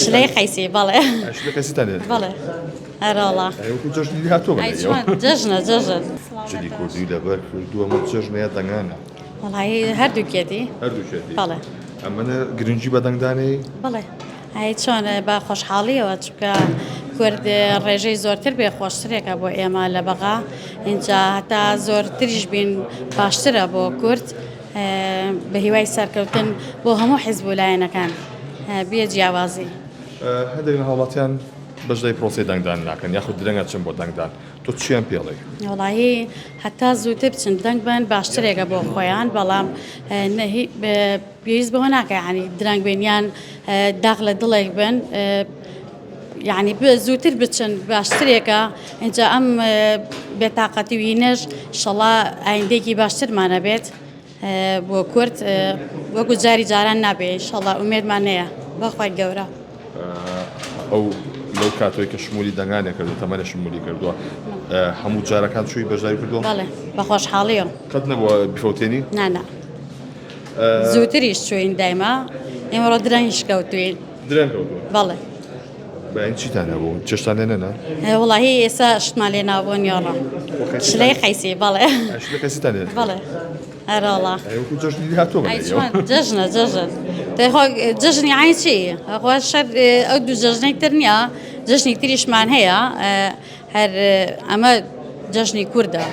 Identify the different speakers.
Speaker 1: شلەی قەیسی بەڵێ
Speaker 2: شلەی قەیسی تەنێت
Speaker 1: بەڵێ هەرەوەڵا
Speaker 2: وەکو جەژنی هاتووە
Speaker 1: ئەی چۆن جەژنە جەژن
Speaker 2: جلی کوردی لەبەر کردووە ئەمە جەژنەیە دەنگانە
Speaker 1: وەڵایی هەردووکێتی
Speaker 2: هەردووشێتی
Speaker 1: بەڵێ
Speaker 2: ئەمەنە گرنگی بەدەنگدانەی
Speaker 1: بەڵێ ئەی چۆن بە خۆشحاڵیەوە چکە کورد ڕێژەی زۆرتر بێ خۆشترێکە بۆ ئێمە لە بەغا اینجا هەتا زۆرتریش بین باشترە بۆ کورد بە هیوای سەرکەوتن بۆ هەموو حیزبوولایەنەکان بێ جیاوازی
Speaker 2: هەندێک لە هاوڵاتیان بەشدای پرۆسی دەنگدان ناکەن یاخود درەنگە چن بۆ دەنگدان تۆ چیان پێڵێ
Speaker 1: وڵایی هەتا زووتر بچن دەنگ بن باشترێکە بۆ خۆیان بەڵام پێویست بەوە ناکە ینی درەنگ بینیان داغ لە دڵێک بن یعنی زووتر بچن باشترێکە اینجا ئەم بێتاقەتی وینەش شەڵا ئایندێکی باشترمانە بێت بۆ کورد وەکو جاری جاران نابێ شەڵا ئومێدمانەیە بەخوای گەورە
Speaker 2: ئەو لەو کاتۆی کە شمولی دەنگانێ کردو تەمەنە شمولی کردووە هەموو جارەکان چووی بەشداری کردووە
Speaker 1: بەڵێ بە خۆشحاڵیەوە
Speaker 2: قەت نەبووە بیفەوتێنی
Speaker 1: نانا زووتریش چوین دایما ئێمەڕۆ درەنگیش کەوتوین
Speaker 2: درەنگ کەوتووە
Speaker 1: بەڵێ
Speaker 2: بەین چیتان هەبوو چێشتان لێنەنا
Speaker 1: وڵاهی ئێستا شتمان لێ ناوبوون یۆڕە شلەی قەیسی بەڵێ
Speaker 2: شلەی قەیسیتانێت
Speaker 1: بەڵێ هەرەوەڵا
Speaker 2: وەکو جەژنی هاتووە
Speaker 1: ئەی چۆن جەژنە جەژن تێخۆ جەژنی عین چی خۆ شەر ئەو دوو جەژنەی تر نییە جەژنی تریشمان هەیە هەر ئەمە جەژنی کووردە